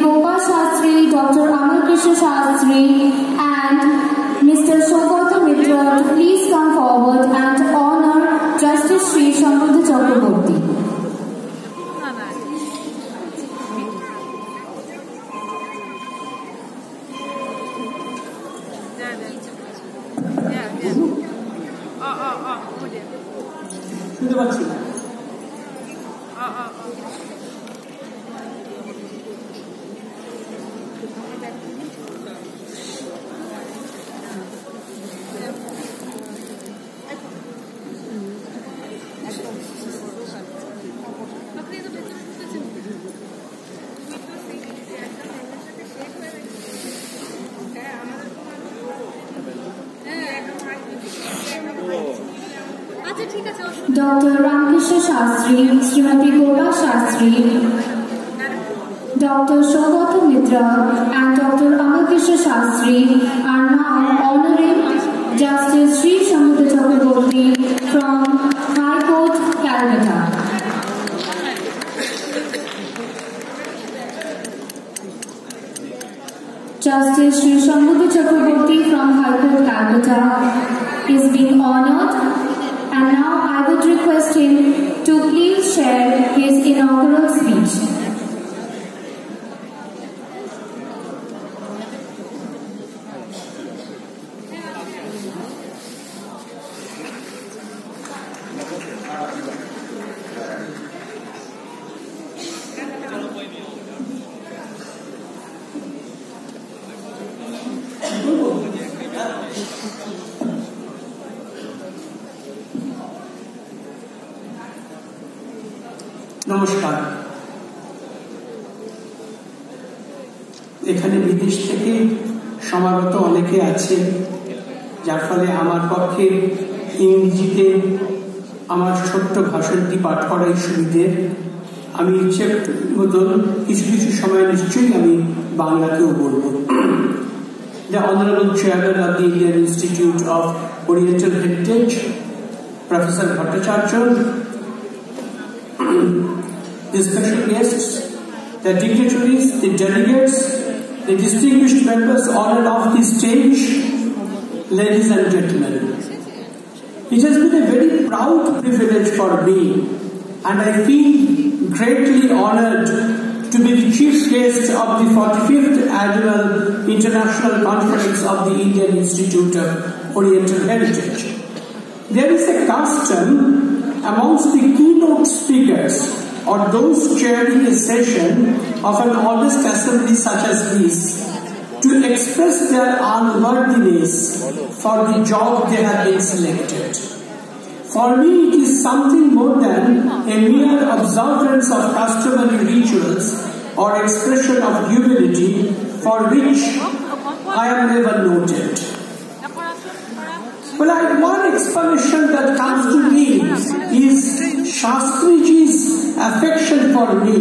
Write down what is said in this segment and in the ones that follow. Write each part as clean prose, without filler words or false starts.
Gopal Shastri, Dr. Amal Krishna Shastri, and Mr. Shogata Mitra to please come forward and honor Justice Sri Sambhuddha Chakraborty. Dr. Ramkrishna Shastri, Srimati Gopal Shastri, Dr. Shogata Mitra and Dr. Amal Krishna Shastri are now honoring Justice Sri Sambhuddha Chakraborty from High Court, Calcutta. Justice Sri Sambhuddha Chakraborty from High Court, Calcutta is being honored. And now I would request him to please share his inaugural speech. নমস্কার। এখানে বিদেশ থেকে সমাগত অনেকে আছে, যার ফলে আমার পক্ষে ইংরেজিতে আমার ছোট্ট ভাষণটি পাঠ করাই সুবিধে। আমি ইচ্ছে মতন কিছু কিছু সময় নিশ্চয়ই আমি বাংলাতেও বলব। The Honorable Chairman of the Indian Institute of Oriental Heritage, Professor Bhattacharya, the special guests, the dignitaries, the delegates, the distinguished members honored off the stage, ladies and gentlemen. It has been a very proud privilege for me, and I feel greatly honored to be the chief guest of the 45th Annual International Conference of the Indian Institute of Oriental Heritage. There is a custom amongst the keynote speakers or those chairing a session of an august assembly such as this to express their unworthiness for the job they have been selected. For me, it is something more than a mere observance of customary rituals or expression of humility for which I am never noted. Well, one explanation that comes to me is Shastriji's affection for me.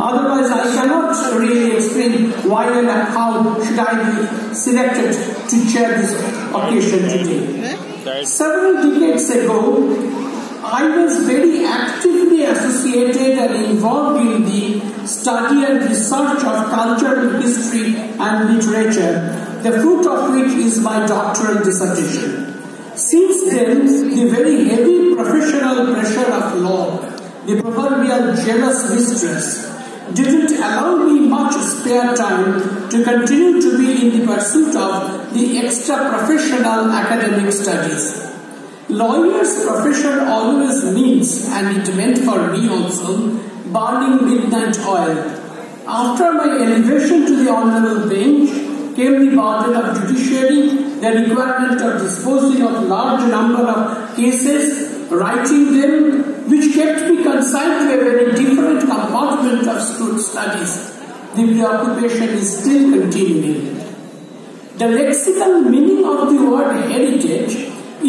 Otherwise, I cannot really explain why and how should I be selected to chair this occasion today. Several decades ago, I was very actively associated and involved in the study and research of cultural history and literature, the fruit of which is my doctoral dissertation. Since then, the very heavy professional pressure of law, the proverbial jealous mistress, didn't allow me much spare time to continue to be in the pursuit of the extra-professional academic studies. Lawyer's profession always means, and it meant for me also, burning midnight oil. After my elevation to the honorable bench came the burden of judiciary, the requirement of disposing of large number of cases, writing them, which kept me consigned to a very different compartment of studies. The preoccupation is still continuing. The lexical meaning of the word heritage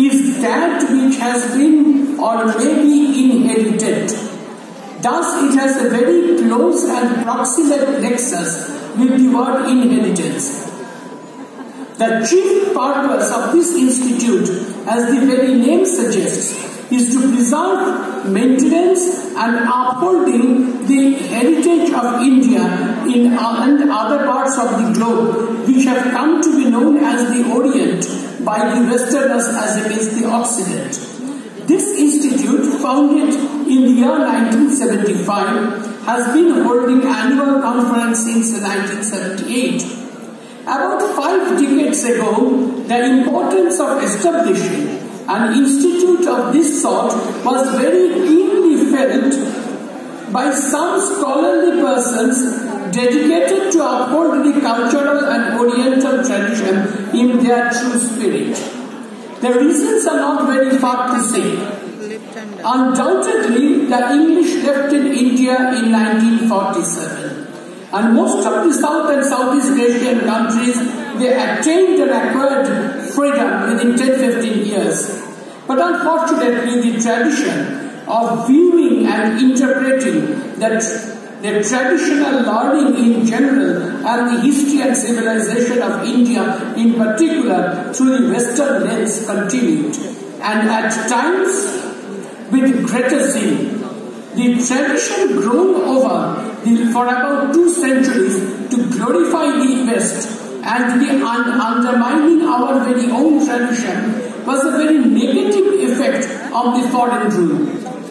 is that which has been or may be inherited. Thus, it has a very close and proximate nexus with the word inheritance. The chief purpose of this institute, as the very name suggests, is to preserve, maintenance and upholding the heritage of India and other parts of the globe, which have come to be known as the Orient by the Westerners as against the Occident. This institute, founded in the year 1975, has been holding annual conference since 1978. About 5 decades ago, the importance of establishing an institute of this sort was very keenly felt by some scholarly persons dedicated to uphold the cultural and oriental tradition in their true spirit. The reasons are not very far to say. Undoubtedly, the English left in India in 1947, and most of the South and Southeast Asian countries, they attained and acquired freedom within 10-15 years. But unfortunately, the tradition of viewing and interpreting the traditional learning in general and the history and civilization of India in particular through the Western lens continued, and at times with greater zeal. The tradition grown over for about 2 centuries to glorify the West and the undermining our very own tradition was a very negative effect of the foreign rule.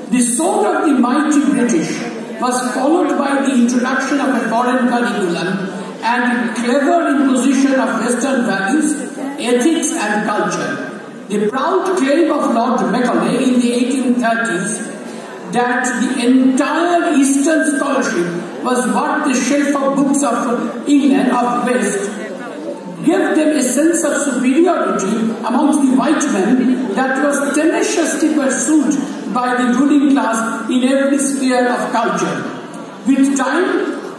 The sword of the mighty British was followed by the introduction of a foreign curriculum and clever imposition of Western values, ethics and culture. The proud claim of Lord Macaulay in the 1830s that the entire Eastern scholarship was what the shelf of books of England of West gave them a sense of superiority amongst the white men that was tenaciously pursued by the ruling class in every sphere of culture. With time,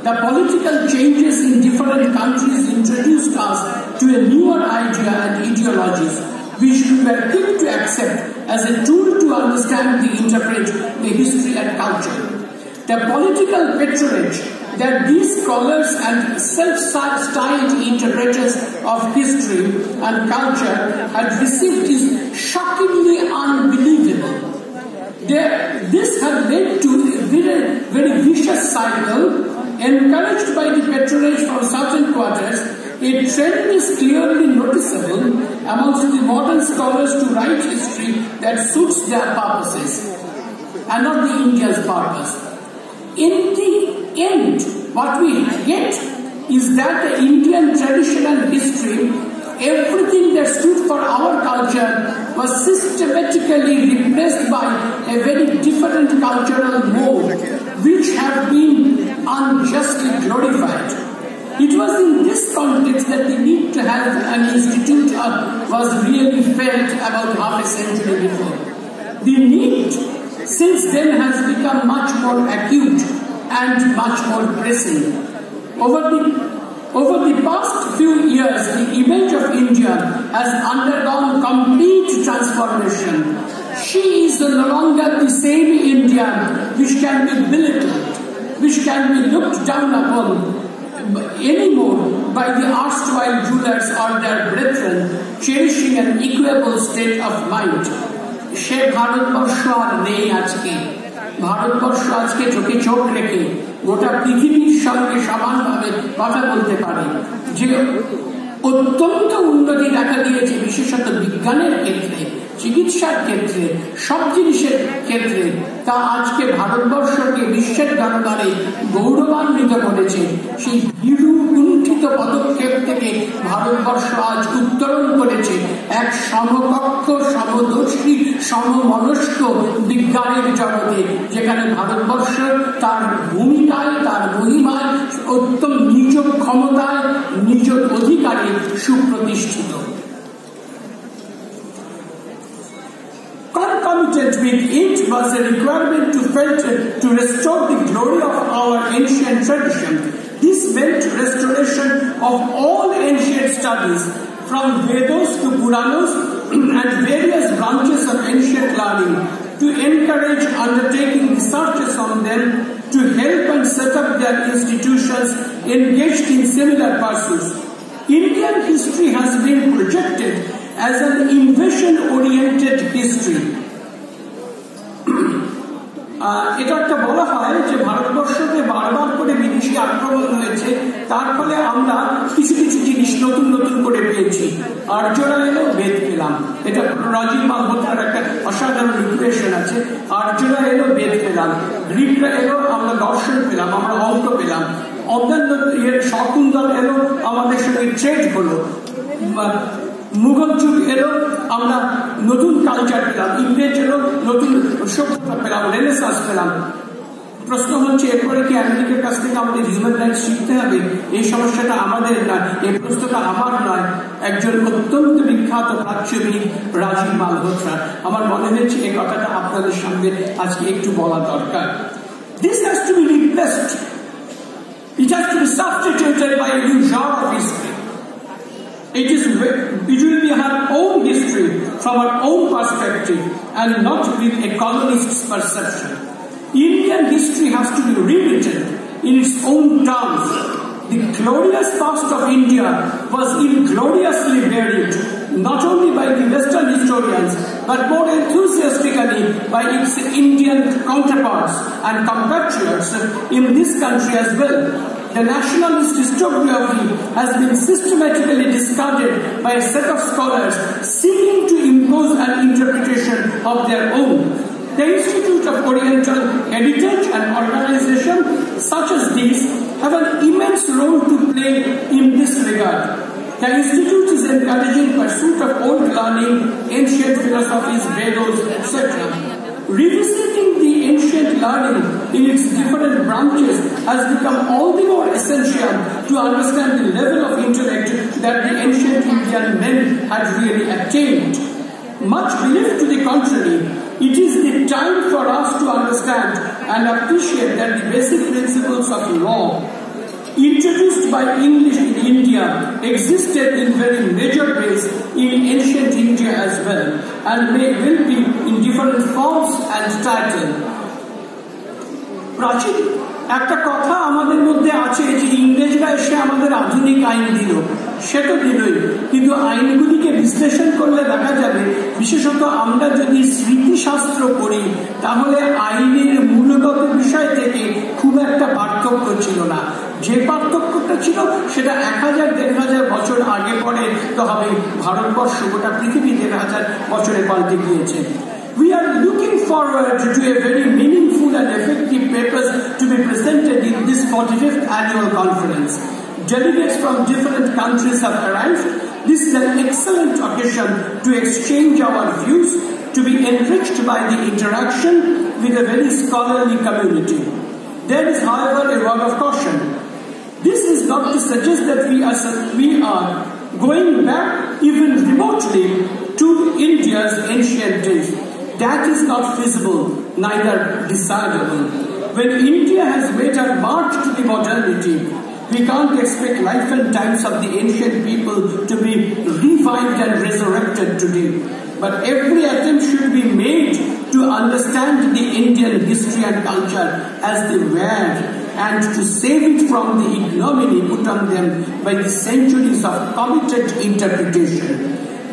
the political changes in different countries introduced us to a newer idea and ideologies, which we were quick to accept as a tool to understand and interpret the history and culture. The political patronage that these scholars and self-styled interpreters of history and culture had received is shockingly unbelievable. This had led to a very vicious cycle, encouraged by the patronage from certain quarters. A trend is clearly noticeable amongst the modern scholars to write history that suits their purposes and not the India's purpose. In the end, what we get is that the Indian tradition and history, everything that stood for our culture, was systematically replaced by a very different cultural mode, which have been unjustly glorified. It was in this context that the need to have an institute was really felt about half a century before. The need since then has become much more acute and much more pressing. Over the past few years, the image of India has undergone complete transformation. She is no longer the same India which can be belittled, which can be looked down upon anymore by the erstwhile rulers or their brethren, cherishing an equable state of mind. সে ভারতবর্ষ আর নেই আজকে। ভারতবর্ষ আজকে চোখে চোখ রেখে গোটা পৃথিবীর সঙ্গে সমানভাবে কথা বলতে পারে, যে অত্যন্ত উন্নতি দেখা দিয়েছে বিশেষত বিজ্ঞানের ক্ষেত্রে, চিকিৎসার ক্ষেত্রে, সব জিনিসের ক্ষেত্রে, তা আজকে ভারতবর্ষকে বিশ্বের দরবারে গৌরবান্বিত করেছে। সেই ভীরু কুণ্ঠিত পদক্ষেপ থেকে ভারতবর্ষ আজ উত্তরণ করেছে এক সমকক্ষ, সমদর্শী, সমমনস্ক বিজ্ঞানের জগতে, যেখানে ভারতবর্ষ তার ভূমিকায়, তার মহিমায়, অত্যন্ত নিজ ক্ষমতায়, নিজ অধিকারে সুপ্রতিষ্ঠিত। Concomitant with it was a requirement to restore the glory of our ancient tradition. This meant restoration of all ancient studies, from Vedas to Puranas and various branches of ancient learning, to encourage undertaking researches on them, to help and set up their institutions engaged in similar pursuits. Indian history has been projected as an invasion-oriented history. এটা একটা বলা হয় যে ভারতবর্ষতে বারবার করে বিদেশি আক্রমণ হয়েছে, তার ফলে আমরা কিছু কিছু জিনিস নতুন নতুন করে পেয়েছি। আর্যরা এলো, বেদ পেলাম, এটা রাজীব মালহোত্রার একটা অসাধারণ ইকুয়েশন আছে। আর্যরা এলো, বেদ পেলাম, গ্রিকরা এলো, আমরা দর্শন পেলাম, আমরা অঙ্ক পেলাম, অন্যান্য শকুন্তল এলো, আমাদের সঙ্গে ট্রেড হলো, মুঘল যুগ এলো, আমরা নতুন কালচার পেলাম, ইংরেজ এলো, নতুন সভ্যতা পেলাম, রেনেসাঁস পেলাম। প্রশ্ন হচ্ছে এরপরে কি আমেরিকার কাছ থেকে আমাদের হিউম্যান রাইটস শিখতে হবে? এই সমস্যাটা আমাদের নয়, এই প্রশ্নটা আমার নয়, একজন অত্যন্ত বিখ্যাত প্রাচ্যবিদ রাজীব মালহোত্রা। আমার মনে হয়েছে এই কথাটা আপনাদের সামনে আজকে একটু বলা দরকার। This has to be replaced. It has to be substituted by a new genre of history. It will be our own history from our own perspective and not with a colonist's perception. Indian history has to be rewritten in its own terms. The glorious past of India was ingloriously buried, not only by the Western historians, but more enthusiastically by its Indian counterparts and compatriots in this country as well. The nationalist historiography has been systematically discarded by a set of scholars seeking to impose an interpretation of their own. The Institute of Oriental Heritage and organizations such as these have an immense role to play in this regard. The Institute is encouraging pursuit of old learning, ancient philosophies, Vedas, etc. Revisiting the ancient learning in its different branches has become all the more essential to understand the level of intellect that the ancient Indian men had really attained. Much believed to the contrary, it is the time for us to understand and appreciate that the basic principles of law introduced by English in India existed in very major ways in ancient India as well, and will be in different forms and titles. প্রাচীন একটা কথা আমাদের মধ্যে আছে যে ইংরেজরা এসে আমাদের আধুনিক আইন দিল, সে তো দিলই, কিন্তু আইনগুলিকে বিশ্লেষণ করলে দেখা যাবে, বিশেষত আমরা যদি স্মৃতিশাস্ত্র পড়ি, তাহলে আইনের মূলগত বিষয় থেকে খুব একটা পার্থক্য ছিল না। যে পার্থক্যটা ছিল সেটা 1000-1500 বছর আগে পরে তো হবে, ভারতবর্ষ গোটা পৃথিবী 1000 বছরে পাল্টে গিয়েছে। We are looking forward to a very meaningful and effective papers to be presented in this 45th annual conference. Delegates from different countries have arrived. This is an excellent occasion to exchange our views, to be enriched by the interaction with a very scholarly community. There is, however, a word of caution. This is not to suggest that we are going back even remotely to India's ancient days. That is not feasible, neither desirable. When India has made her march to the modernity, we can't expect life and times of the ancient people to be revived and resurrected today. But every attempt should be made to understand the Indian history and culture as they were, and to save it from the ignominy put on them by the centuries of committed interpretation.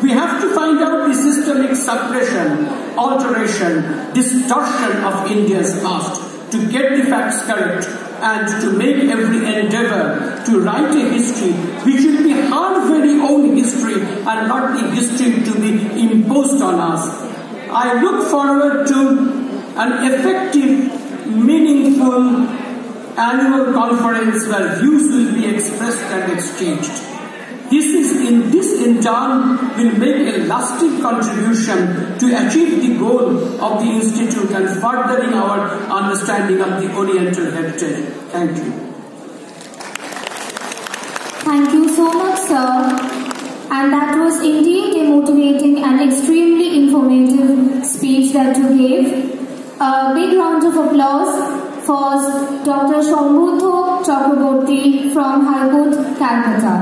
We have to find out the systemic suppression, alteration, distortion of India's past to get the facts correct, and to make every endeavor to write a history which will be our very own history and not the history to be imposed on us. I look forward to an effective, meaningful annual conference where views will be expressed and exchanged. This in turn will make a lasting contribution to achieve the goal of the Institute and furthering our understanding of the Oriental heritage. Thank you. Thank you so much, sir. And that was indeed a motivating and extremely informative speech that you gave. A big round of applause for Dr. Shambudho Chakraborty from High Court, Calcutta.